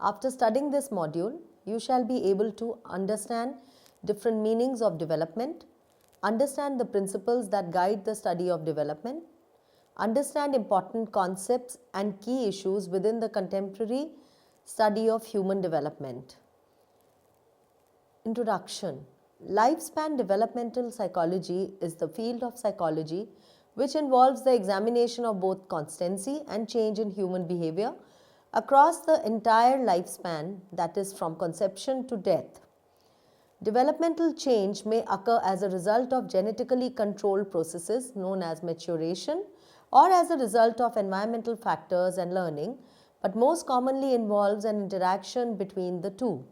After studying this module, you shall be able to understand different meanings of development, understand the principles that guide the study of development, understand important concepts and key issues within the contemporary study of human development. Introduction. Lifespan developmental psychology is the field of psychology which involves the examination of both constancy and change in human behavior across the entire lifespan, that is, from conception to death. Developmental change may occur as a result of genetically controlled processes known as maturation or as a result of environmental factors and learning, but most commonly involves an interaction between the two.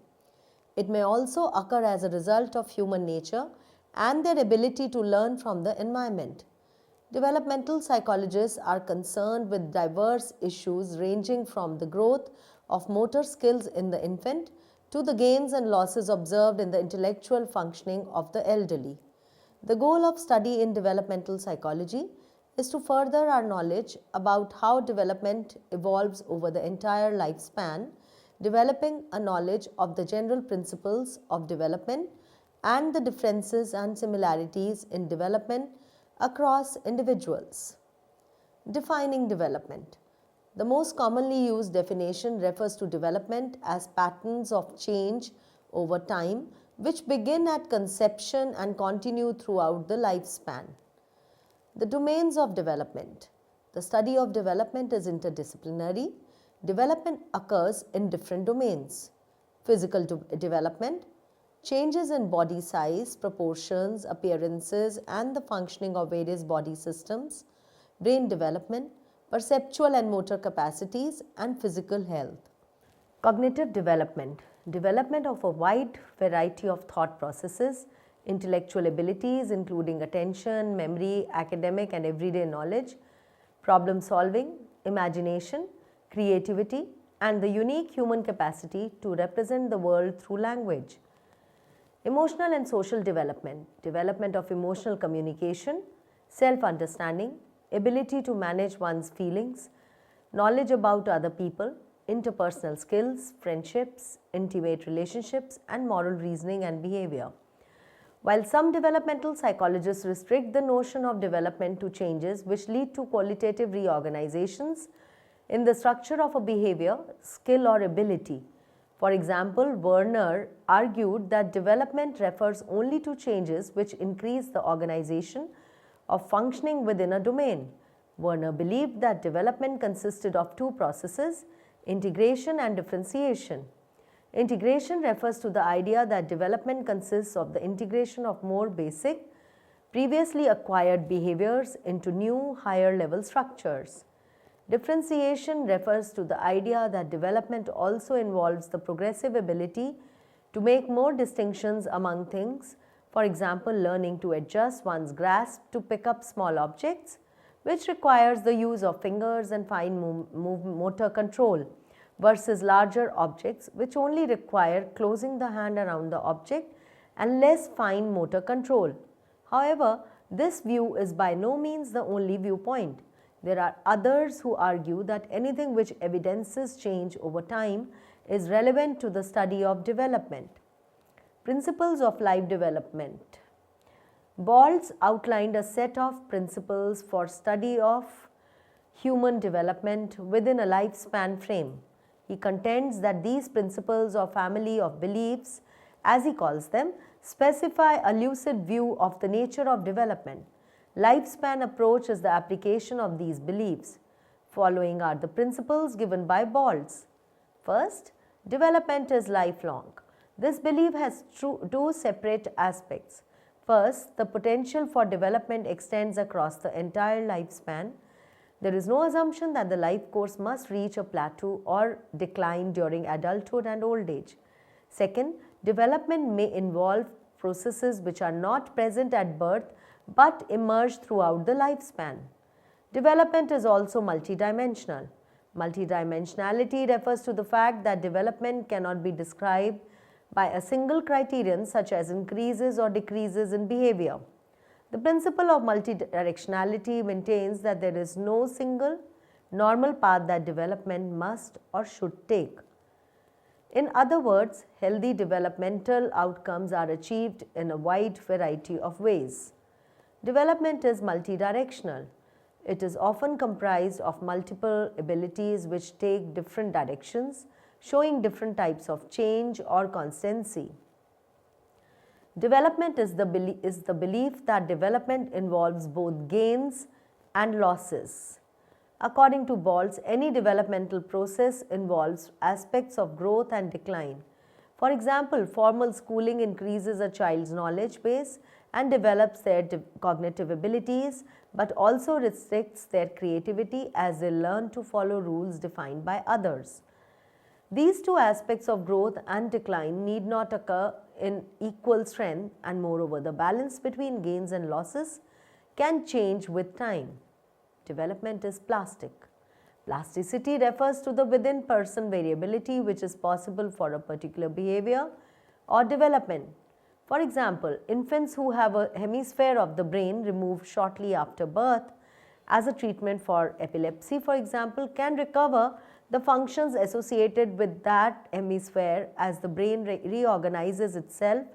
It may also occur as a result of human nature and their ability to learn from the environment. Developmental psychologists are concerned with diverse issues ranging from the growth of motor skills in the infant to the gains and losses observed in the intellectual functioning of the elderly. The goal of study in developmental psychology is to further our knowledge about how development evolves over the entire lifespan, developing a knowledge of the general principles of development and the differences and similarities in development across individuals. Defining development. The most commonly used definition refers to development as patterns of change over time which begin at conception and continue throughout the lifespan. The domains of development. The study of development is interdisciplinary. Development occurs in different domains. Physical development, changes in body size, proportions, appearances, and the functioning of various body systems, brain development, perceptual and motor capacities, and physical health. Cognitive development, development of a wide variety of thought processes, intellectual abilities including attention, memory, academic and everyday knowledge, problem solving, imagination, creativity, and the unique human capacity to represent the world through language. Emotional and social development, development of emotional communication, self-understanding, ability to manage one's feelings, knowledge about other people, interpersonal skills, friendships, intimate relationships, and moral reasoning and behavior. While some developmental psychologists restrict the notion of development to changes which lead to qualitative reorganizations in the structure of a behavior, skill, or ability. For example, Werner argued that development refers only to changes which increase the organization of functioning within a domain. Werner believed that development consisted of two processes, integration and differentiation. Integration refers to the idea that development consists of the integration of more basic, previously acquired behaviors into new, higher level structures. Differentiation refers to the idea that development also involves the progressive ability to make more distinctions among things, for example, learning to adjust one's grasp to pick up small objects, which requires the use of fingers and fine motor control, versus larger objects which only require closing the hand around the object and less fine motor control. However, this view is by no means the only viewpoint. There are others who argue that anything which evidences change over time is relevant to the study of development. Principles of life development. Balls outlined a set of principles for study of human development within a lifespan frame. He contends that these principles or family of beliefs, as he calls them, specify a lucid view of the nature of development. Lifespan approach is the application of these beliefs. Following are the principles given by Balls. First, development is lifelong. This belief has two separate aspects. First, the potential for development extends across the entire lifespan. There is no assumption that the life course must reach a plateau or decline during adulthood and old age. Second, development may involve processes which are not present at birth but emerge throughout the lifespan. Development is also multidimensional. Multidimensionality refers to the fact that development cannot be described by a single criterion such as increases or decreases in behavior. The principle of multidirectionality maintains that there is no single normal path that development must or should take. In other words, healthy developmental outcomes are achieved in a wide variety of ways. Development is multidirectional. It is often comprised of multiple abilities which take different directions, showing different types of change or constancy. Development is the belief that development involves both gains and losses. According to Balls, any developmental process involves aspects of growth and decline. For example, formal schooling increases a child's knowledge base and develops their cognitive abilities, but also restricts their creativity as they learn to follow rules defined by others. These two aspects of growth and decline need not occur in equal strength, and moreover, the balance between gains and losses can change with time. Development is plastic. Plasticity refers to the within person variability which is possible for a particular behavior or development. For example, infants who have a hemisphere of the brain removed shortly after birth as a treatment for epilepsy, for example, can recover the functions associated with that hemisphere as the brain reorganizes itself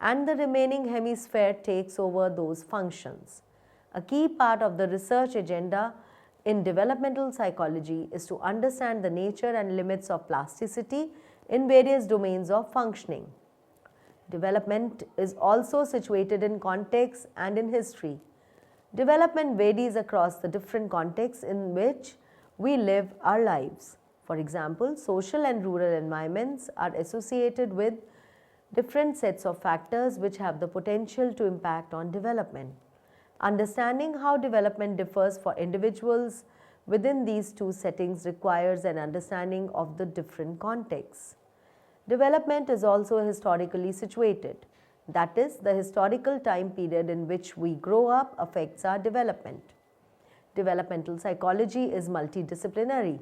and the remaining hemisphere takes over those functions. A key part of the research agenda in developmental psychology is to understand the nature and limits of plasticity in various domains of functioning. Development is also situated in context and in history. Development varies across the different contexts in which we live our lives. For example, social and rural environments are associated with different sets of factors which have the potential to impact on development. Understanding how development differs for individuals within these two settings requires an understanding of the different contexts. Development is also historically situated. That is, the historical time period in which we grow up affects our development. Developmental psychology is multidisciplinary.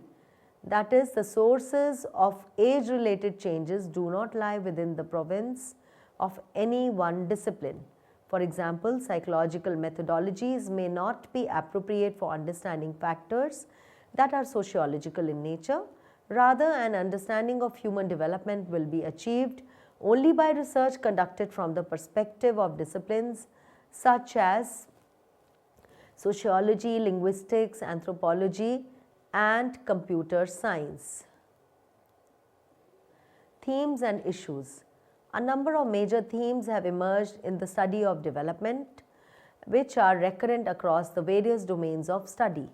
That is, the sources of age-related changes do not lie within the province of any one discipline. For example, psychological methodologies may not be appropriate for understanding factors that are sociological in nature. Rather, an understanding of human development will be achieved only by research conducted from the perspective of disciplines such as sociology, linguistics, anthropology, and computer science. Themes and issues. A number of major themes have emerged in the study of development, which are recurrent across the various domains of study.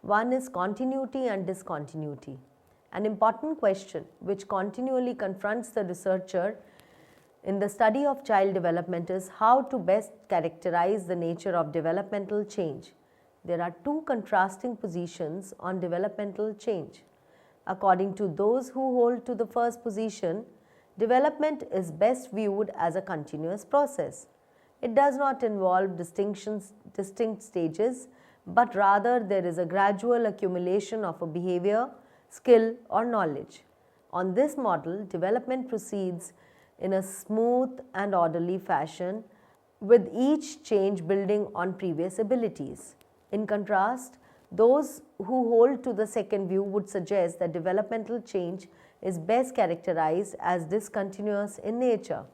One is continuity and discontinuity. An important question which continually confronts the researcher in the study of child development is how to best characterize the nature of developmental change. There are two contrasting positions on developmental change. According to those who hold to the first position, development is best viewed as a continuous process. It does not involve distinct stages, but rather there is a gradual accumulation of a behavior, skill, or knowledge. On this model, development proceeds in a smooth and orderly fashion, with each change building on previous abilities. In contrast, those who hold to the second view would suggest that developmental change is best characterized as discontinuous in nature.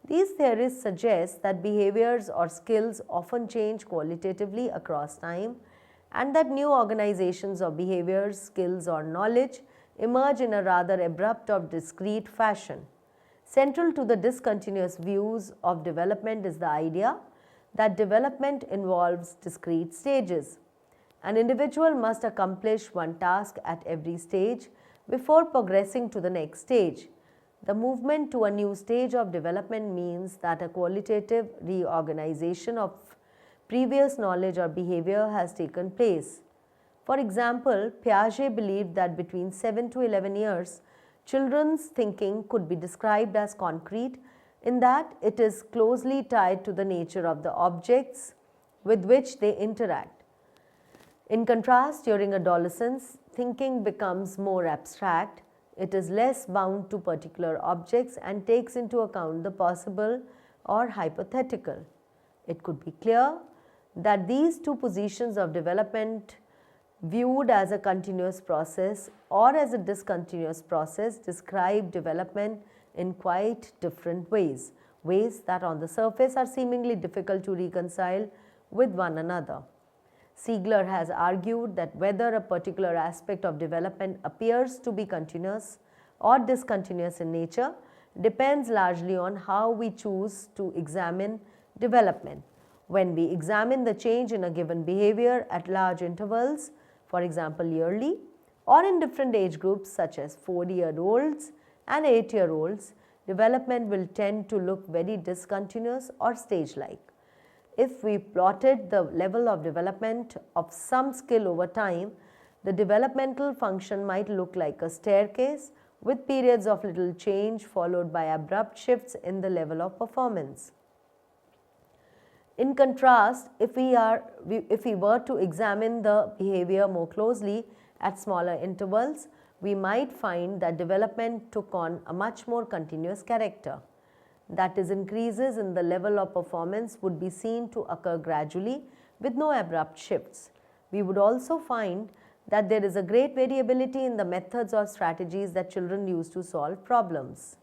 These theories suggest that behaviors or skills often change qualitatively across time and that new organizations of behaviors, skills, or knowledge emerge in a rather abrupt or discrete fashion. Central to the discontinuous views of development is the idea that development involves discrete stages. An individual must accomplish one task at every stage before progressing to the next stage. The movement to a new stage of development means that a qualitative reorganization of previous knowledge or behavior has taken place. For example, Piaget believed that between 7 to 11 years, children's thinking could be described as concrete in that it is closely tied to the nature of the objects with which they interact. In contrast, during adolescence, thinking becomes more abstract. It is less bound to particular objects and takes into account the possible or hypothetical. It could be clear that these two positions of development viewed as a continuous process or as a discontinuous process, describe development in quite different ways, ways that on the surface are seemingly difficult to reconcile with one another. Siegler has argued that whether a particular aspect of development appears to be continuous or discontinuous in nature depends largely on how we choose to examine development. When we examine the change in a given behavior at large intervals, for example yearly, or in different age groups such as 4-year-olds and 8-year-olds, development will tend to look very discontinuous or stage-like. If we plotted the level of development of some skill over time, the developmental function might look like a staircase with periods of little change followed by abrupt shifts in the level of performance. In contrast, if we were to examine the behavior more closely at smaller intervals, we might find that development took on a much more continuous character. That is, increases in the level of performance would be seen to occur gradually with no abrupt shifts. We would also find that there is a great variability in the methods or strategies that children use to solve problems.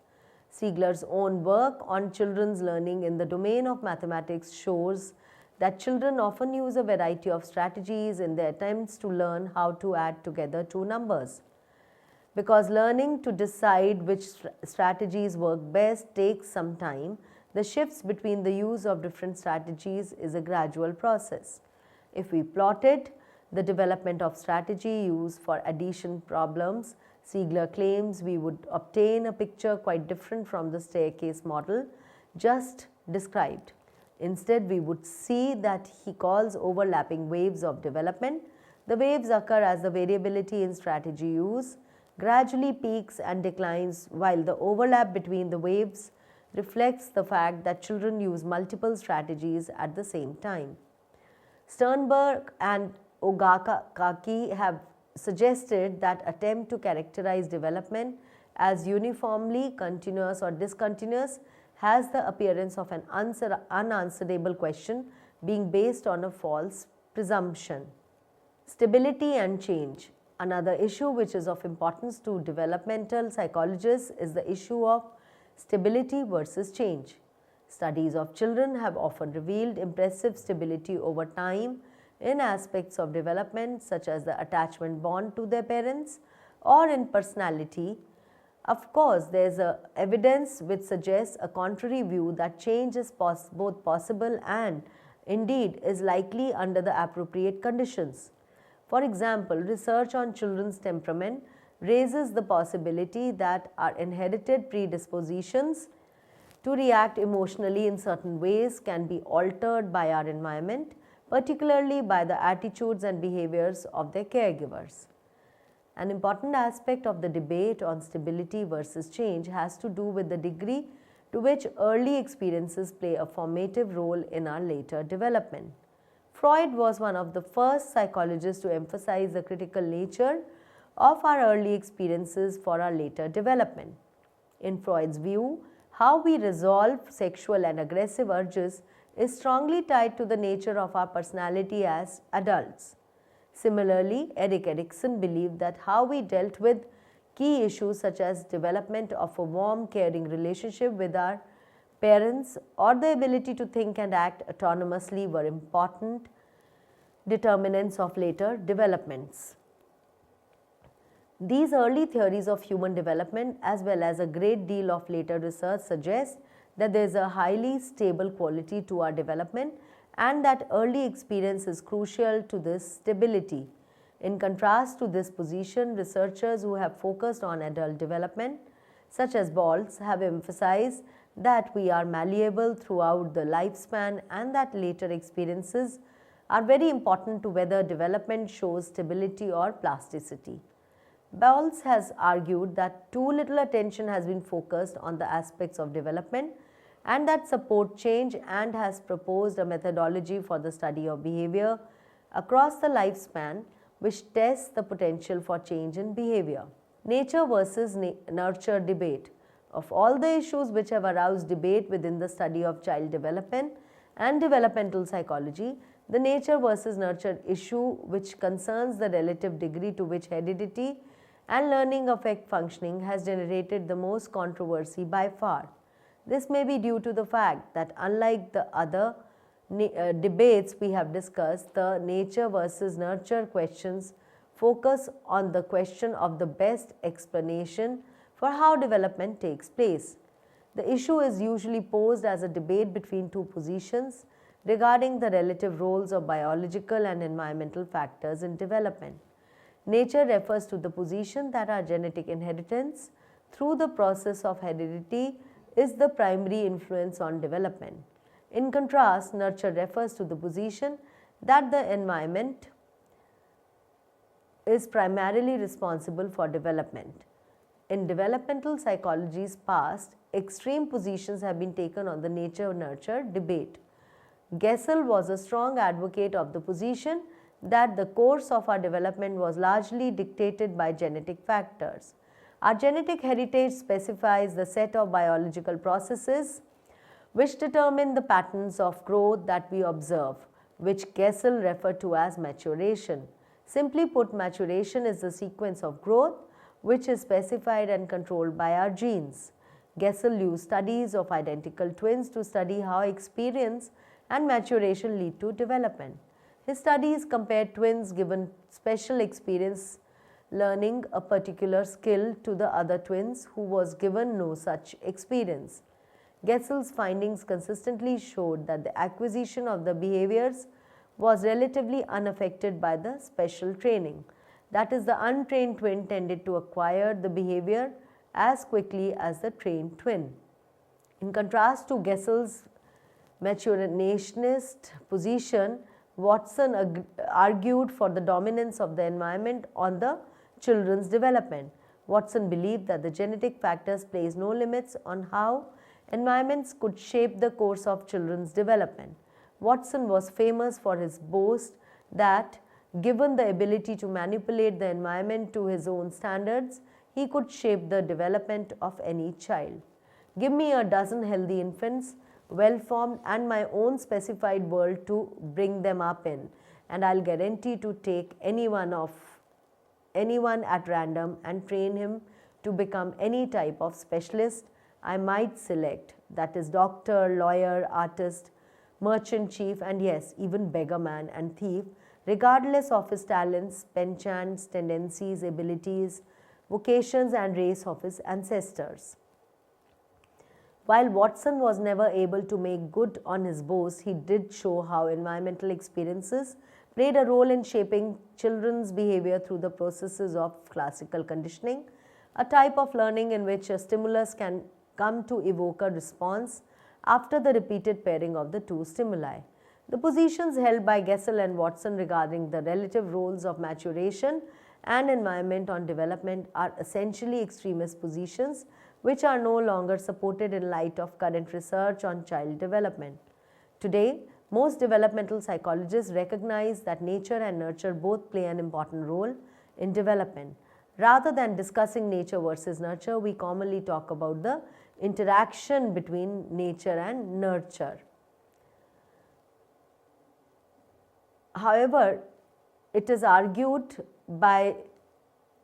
Siegler's own work on children's learning in the domain of mathematics shows that children often use a variety of strategies in their attempts to learn how to add together two numbers. Because learning to decide which strategies work best takes some time, the shifts between the use of different strategies is a gradual process. If we plotted the development of strategy used for addition problems, Siegler claims we would obtain a picture quite different from the staircase model just described. Instead, we would see that he calls overlapping waves of development. The waves occur as the variability in strategy use gradually peaks and declines, while the overlap between the waves reflects the fact that children use multiple strategies at the same time. Sternberg and Ogakaki have suggested that attempt to characterize development as uniformly continuous or discontinuous has the appearance of an unanswerable question being based on a false presumption. Stability and change. Another issue which is of importance to developmental psychologists is the issue of stability versus change. Studies of children have often revealed impressive stability over time in aspects of development such as the attachment bond to their parents or in personality. Of course, there is evidence which suggests a contrary view that change is both possible and indeed is likely under the appropriate conditions. For example, research on children's temperament raises the possibility that our inherited predispositions to react emotionally in certain ways can be altered by our environment, particularly by the attitudes and behaviors of their caregivers. An important aspect of the debate on stability versus change has to do with the degree to which early experiences play a formative role in our later development. Freud was one of the first psychologists to emphasize the critical nature of our early experiences for our later development. In Freud's view, how we resolve sexual and aggressive urges is strongly tied to the nature of our personality as adults. Similarly, Erik Erikson believed that how we dealt with key issues such as development of a warm, caring relationship with our parents or the ability to think and act autonomously were important determinants of later developments. These early theories of human development as well as a great deal of later research suggest that there is a highly stable quality to our development and that early experience is crucial to this stability. In contrast to this position, researchers who have focused on adult development, such as Baltz, have emphasized that we are malleable throughout the lifespan and that later experiences are very important to whether development shows stability or plasticity. Baltz has argued that too little attention has been focused on the aspects of development and that support change and has proposed a methodology for the study of behavior across the lifespan which tests the potential for change in behavior. Nature versus nurture debate. Of all the issues which have aroused debate within the study of child development and developmental psychology, The nature versus nurture issue, which concerns the relative degree to which heredity and learning affect functioning, has generated the most controversy by far. This may be due to the fact that, unlike the other debates we have discussed, the nature versus nurture questions focus on the question of the best explanation for how development takes place. The issue is usually posed as a debate between two positions regarding the relative roles of biological and environmental factors in development. Nature refers to the position that our genetic inheritance through the process of heredity is the primary influence on development. In contrast, nurture refers to the position that the environment is primarily responsible for development. In developmental psychology's past, extreme positions have been taken on the nature-nurture debate. Gesell was a strong advocate of the position that the course of our development was largely dictated by genetic factors. Our genetic heritage specifies the set of biological processes which determine the patterns of growth that we observe, which Gesell referred to as maturation. Simply put, maturation is the sequence of growth which is specified and controlled by our genes. Gesell used studies of identical twins to study how experience and maturation lead to development. His studies compared twins given special experience learning a particular skill to the other twins who was given no such experience. Gesell's findings consistently showed that the acquisition of the behaviors was relatively unaffected by the special training. That is, the untrained twin tended to acquire the behavior as quickly as the trained twin. In contrast to Gesell's maturationist position, Watson argued for the dominance of the environment on the children's development. Watson believed that the genetic factors place no limits on how environments could shape the course of children's development. Watson was famous for his boast that, given the ability to manipulate the environment to his own standards, he could shape the development of any child. Give me a dozen healthy infants, well-formed, and my own specified world to bring them up in, and I'll guarantee to take anyone at random and train him to become any type of specialist I might select, that is, doctor, lawyer, artist, merchant chief, and yes, even beggar man and thief, regardless of his talents, penchants, tendencies, abilities, vocations, and race of his ancestors. While Watson was never able to make good on his boast, he did show how environmental experiences played a role in shaping children's behavior through the processes of classical conditioning, a type of learning in which a stimulus can come to evoke a response after the repeated pairing of the two stimuli. The positions held by Gesell and Watson regarding the relative roles of maturation and environment on development are essentially extremist positions which are no longer supported in light of current research on child development. Today, most developmental psychologists recognize that nature and nurture both play an important role in development. Rather than discussing nature versus nurture, we commonly talk about the interaction between nature and nurture. However, it is argued by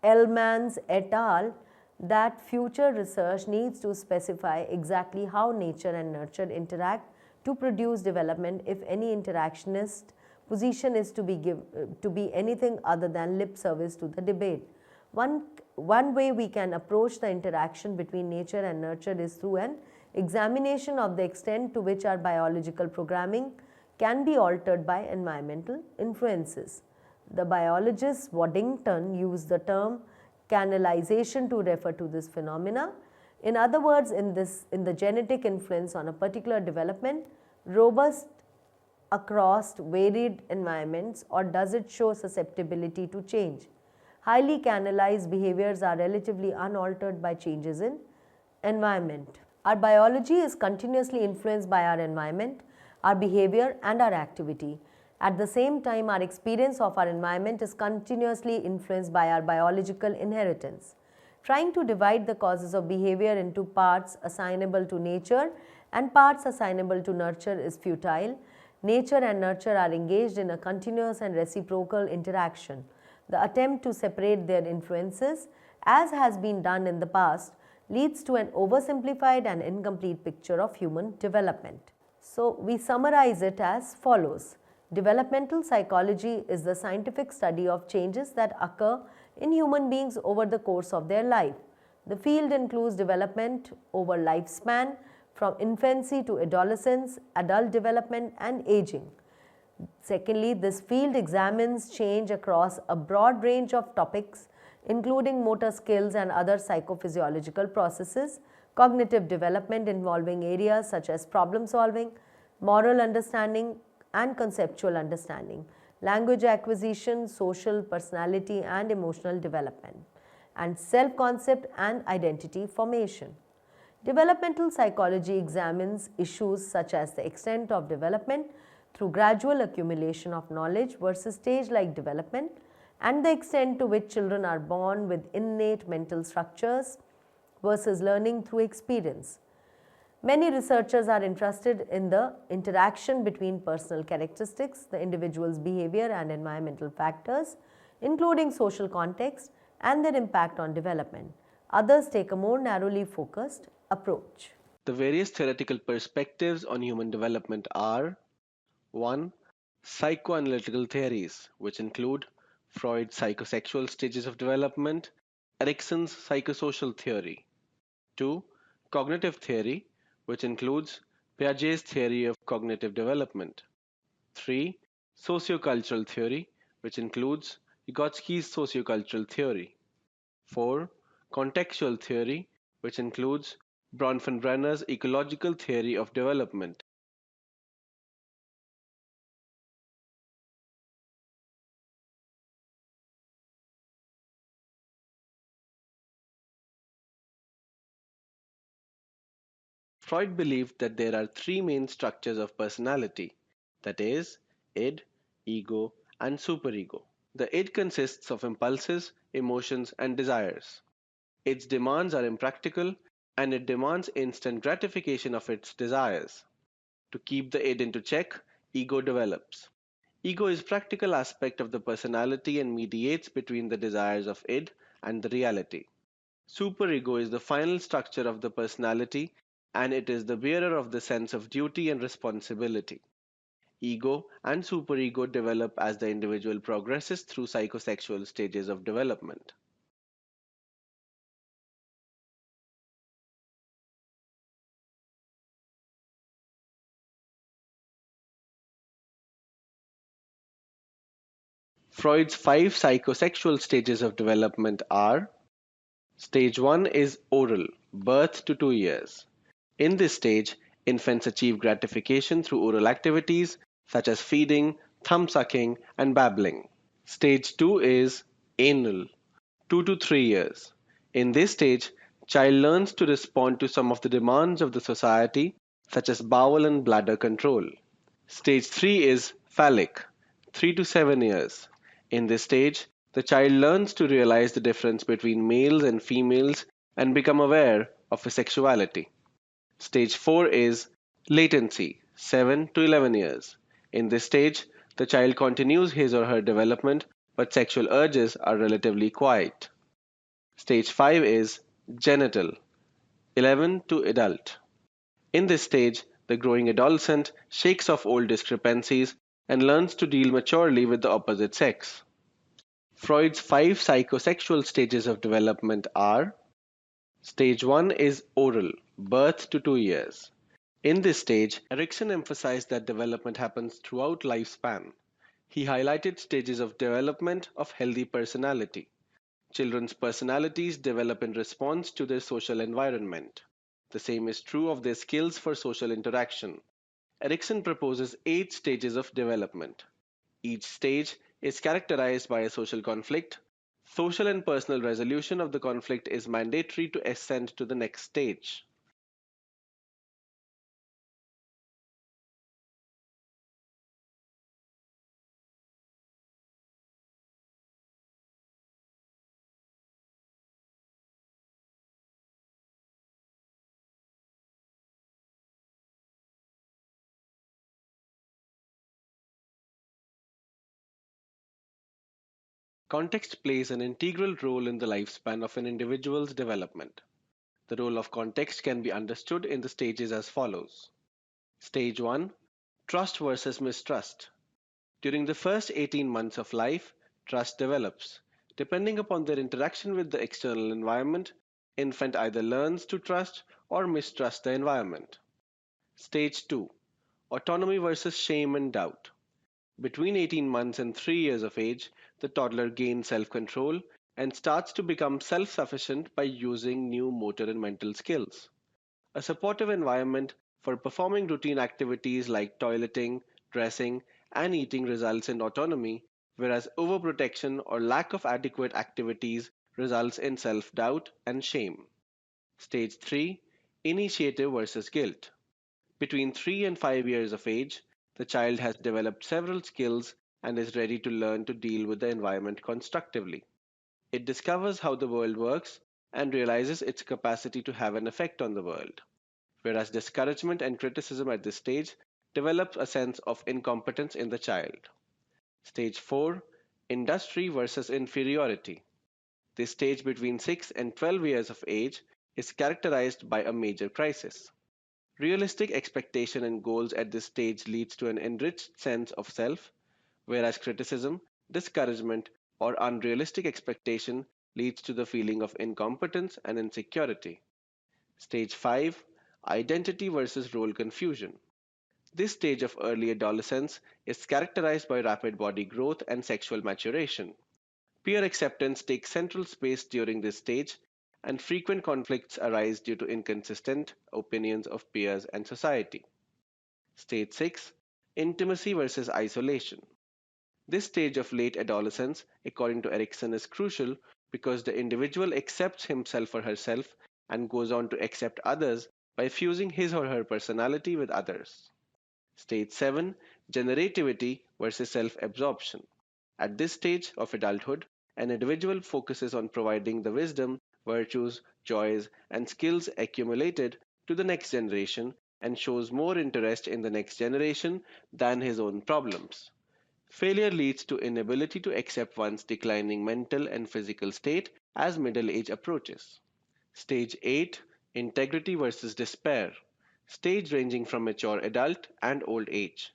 Elmans et al. That future research needs to specify exactly how nature and nurture interact to produce development if any interactionist position is to be anything other than lip service to the debate. One way we can approach the interaction between nature and nurture is through an examination of the extent to which our biological programming can be altered by environmental influences. The biologist Waddington used the term canalization to refer to this phenomena. In other words, in the genetic influence on a particular development, robust across varied environments, or does it show susceptibility to change? Highly canalized behaviors are relatively unaltered by changes in environment. Our biology is continuously influenced by our environment, our behavior, and our activity. At the same time, our experience of our environment is continuously influenced by our biological inheritance. Trying to divide the causes of behavior into parts assignable to nature and parts assignable to nurture is futile. Nature and nurture are engaged in a continuous and reciprocal interaction. The attempt to separate their influences, as has been done in the past, leads to an oversimplified and incomplete picture of human development. So, we summarize it as follows. Developmental psychology is the scientific study of changes that occur in human beings over the course of their life. The field includes development over lifespan, from infancy to adolescence, adult development, and aging. Secondly, this field examines change across a broad range of topics, including motor skills and other psychophysiological processes, cognitive development involving areas such as problem solving, moral understanding, and conceptual understanding, language acquisition, social, personality, and emotional development, and self-concept and identity formation. Developmental psychology examines issues such as the extent of development through gradual accumulation of knowledge versus stage-like development, and the extent to which children are born with innate mental structures versus learning through experience. Many researchers are interested in the interaction between personal characteristics, the individual's behavior, and environmental factors, including social context and their impact on development. Others take a more narrowly focused approach. The various theoretical perspectives on human development are: 1. Psychoanalytical theories, which include Freud's psychosexual stages of development, Erikson's psychosocial theory. 2. Cognitive theory, which includes Piaget's theory of cognitive development. 3. Sociocultural theory, which includes Vygotsky's sociocultural theory. 4. Contextual theory, which includes Bronfenbrenner's ecological theory of development. Freud believed that there are three main structures of personality, that is, id, ego, and superego. The id consists of impulses, emotions, and desires. Its demands are impractical, and it demands instant gratification of its desires. To keep the id into check, ego develops. Ego is practical aspect of the personality and mediates between the desires of id and the reality. Superego is the final structure of the personality, and it is the bearer of the sense of duty and responsibility. Ego and superego develop as the individual progresses through psychosexual stages of development. Freud's five psychosexual stages of development are: Stage 1 is oral, birth to 2 years. In this stage, infants achieve gratification through oral activities such as feeding, thumb sucking, and babbling. Stage 2 is anal, 2 to 3 years. In this stage, child learns to respond to some of the demands of the society such as bowel and bladder control. Stage 3 is phallic, 3 to 7 years. In this stage, the child learns to realize the difference between males and females and become aware of his sexuality. Stage 4 is latency, 7 to 11 years. In this stage, the child continues his or her development, but sexual urges are relatively quiet. Stage 5 is genital, 11 to adult. In this stage, the growing adolescent shakes off old discrepancies and learns to deal maturely with the opposite sex. Freud's five psychosexual stages of development are: Stage 1 is oral, birth to 2 years. In this stage, Erikson emphasized that development happens throughout lifespan. He highlighted stages of development of healthy personality. Children's personalities develop in response to their social environment. The same is true of their skills for social interaction. Erikson proposes 8 stages of development. Each stage is characterized by a social conflict. Social and personal resolution of the conflict is mandatory to ascend to the next stage. Context plays an integral role in the lifespan of an individual's development. The role of context can be understood in the stages as follows. Stage 1: Trust versus mistrust. During the first 18 months of life, trust develops. Depending upon their interaction with the external environment, infant either learns to trust or mistrust the environment. Stage 2: Autonomy versus shame and doubt. Between 18 months and 3 years of age, the toddler gains self-control and starts to become self-sufficient by using new motor and mental skills. A supportive environment for performing routine activities like toileting, dressing, and eating results in autonomy, whereas overprotection or lack of adequate activities results in self-doubt and shame. Stage 3: Initiative versus guilt. Between 3 and 5 years of age, the child has developed several skills and is ready to learn to deal with the environment constructively. It discovers how the world works and realizes its capacity to have an effect on the world, whereas discouragement and criticism at this stage develops a sense of incompetence in the child. Stage 4: Industry versus inferiority. This stage between 6 and 12 years of age is characterized by a major crisis. Realistic expectation and goals at this stage leads to an enriched sense of self, whereas criticism, discouragement, or unrealistic expectation leads to the feeling of incompetence and insecurity. Stage 5: Identity versus role confusion. This stage of early adolescence is characterized by rapid body growth and sexual maturation. Peer acceptance takes central space during this stage, and frequent conflicts arise due to inconsistent opinions of peers and society. Stage 6: Intimacy versus isolation. This stage of late adolescence, according to Erikson, is crucial because the individual accepts himself or herself and goes on to accept others by fusing his or her personality with others. Stage 7: Generativity versus self absorption. At this stage of adulthood, an individual focuses on providing the wisdom, virtues, joys, and skills accumulated to the next generation and shows more interest in the next generation than his own problems. Failure leads to inability to accept one's declining mental and physical state as middle age approaches. Stage 8: Integrity versus despair. Stage ranging from mature adult and old age.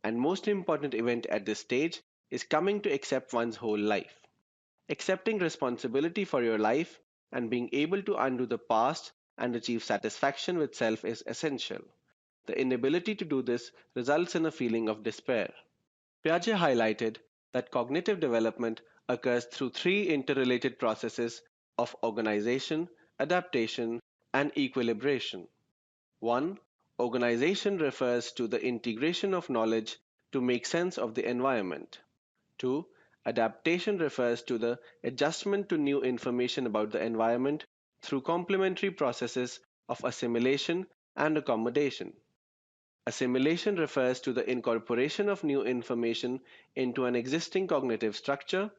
And most important event at this stage is coming to accept one's whole life. Accepting responsibility for your life and being able to undo the past and achieve satisfaction with self is essential. The inability to do this results in a feeling of despair. Piaget highlighted that cognitive development occurs through three interrelated processes of organization, adaptation, and equilibration. 1. Organization refers to the integration of knowledge to make sense of the environment. 2. Adaptation refers to the adjustment to new information about the environment through complementary processes of assimilation and accommodation. Assimilation refers to the incorporation of new information into an existing cognitive structure.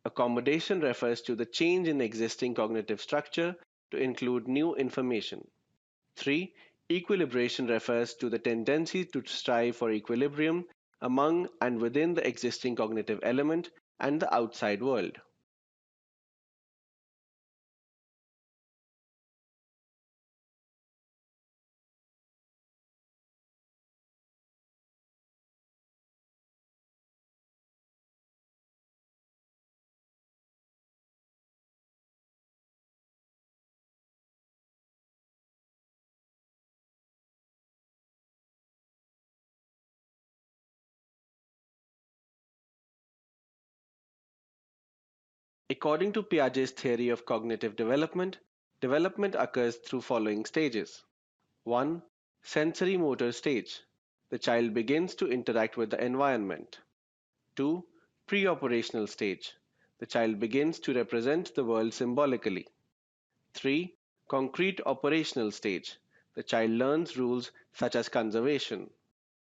Accommodation refers to the change in existing cognitive structure to include new information. 3. Equilibration refers to the tendency to strive for equilibrium among and within the existing cognitive element and the outside world. According to Piaget's theory of cognitive development, development occurs through following stages. 1. Sensory motor stage. The child begins to interact with the environment. 2. Pre-operational stage. The child begins to represent the world symbolically. 3. Concrete operational stage. The child learns rules such as conservation.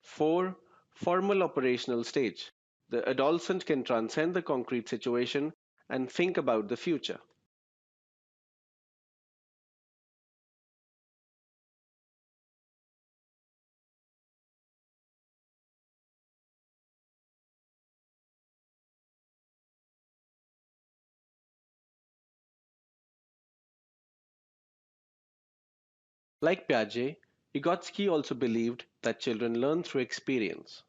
4. Formal operational stage. The adolescent can transcend the concrete situation and think about the future. Like Piaget, Vygotsky also believed that children learn through experience.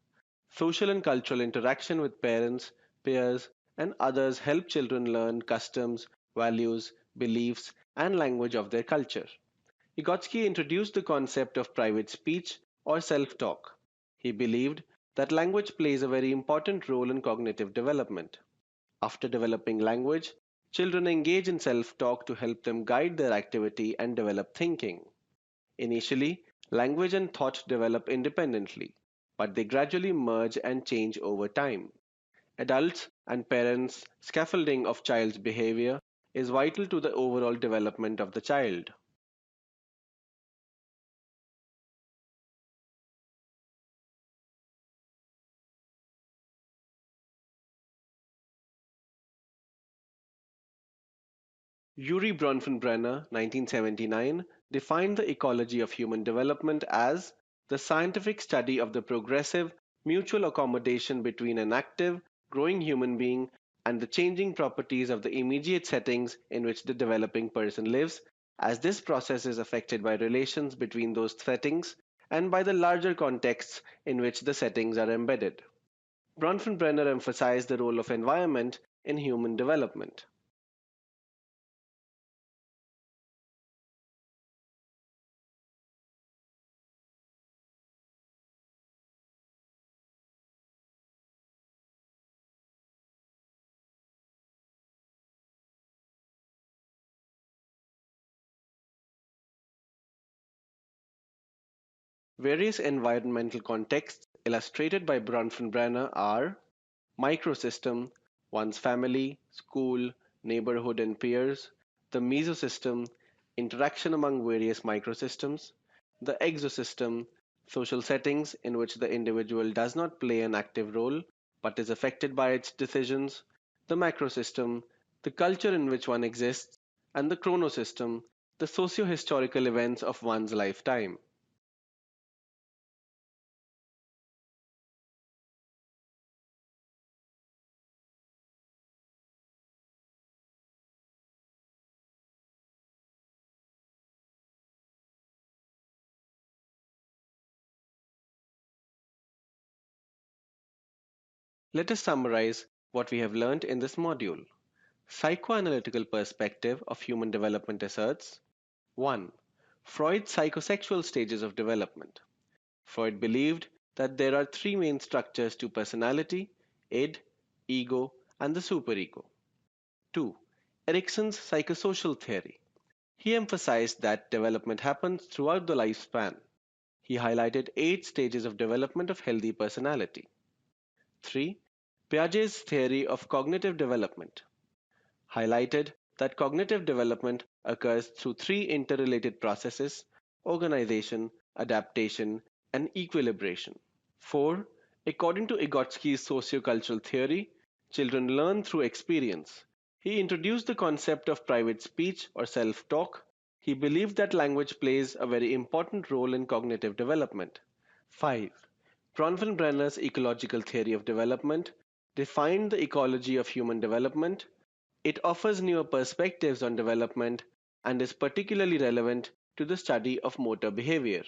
Social and cultural interaction with parents, peers, and others help children learn customs, values, beliefs, and language of their culture. Vygotsky introduced the concept of private speech or self talk. He believed that language plays a very important role in cognitive development. After developing language, children engage in self talk to help them guide their activity and develop thinking. Initially, language and thought develop independently, but they gradually merge and change over time. Adults and parents' scaffolding of child's behavior is vital to the overall development of the child. Yuri Bronfenbrenner, 1979, defined the ecology of human development as the scientific study of the progressive mutual accommodation between an active, growing human being and the changing properties of the immediate settings in which the developing person lives, as this process is affected by relations between those settings and by the larger contexts in which the settings are embedded. Bronfenbrenner emphasized the role of environment in human development. Various environmental contexts illustrated by Bronfenbrenner are microsystem, one's family, school, neighborhood, and peers; the mesosystem, interaction among various microsystems; the exosystem, social settings in which the individual does not play an active role but is affected by its decisions; the macrosystem, the culture in which one exists; and the chronosystem, the socio historical events of one's lifetime. Let us summarize what we have learned in this module. Psychoanalytical perspective of human development asserts 1. Freud's psychosexual stages of development. Freud believed that there are three main structures to personality: id, ego, and the superego. 2. Erikson's psychosocial theory. He emphasized that development happens throughout the lifespan. He highlighted 8 stages of development of healthy personality. 3. Piaget's theory of cognitive development highlighted that cognitive development occurs through three interrelated processes: organization, adaptation, and equilibration. 4. According to Vygotsky's sociocultural theory, children learn through experience. He introduced the concept of private speech or self talk. He believed that language plays a very important role in cognitive development. 5. Bronfenbrenner's ecological theory of development defined the ecology of human development. It offers newer perspectives on development and is particularly relevant to the study of motor behavior.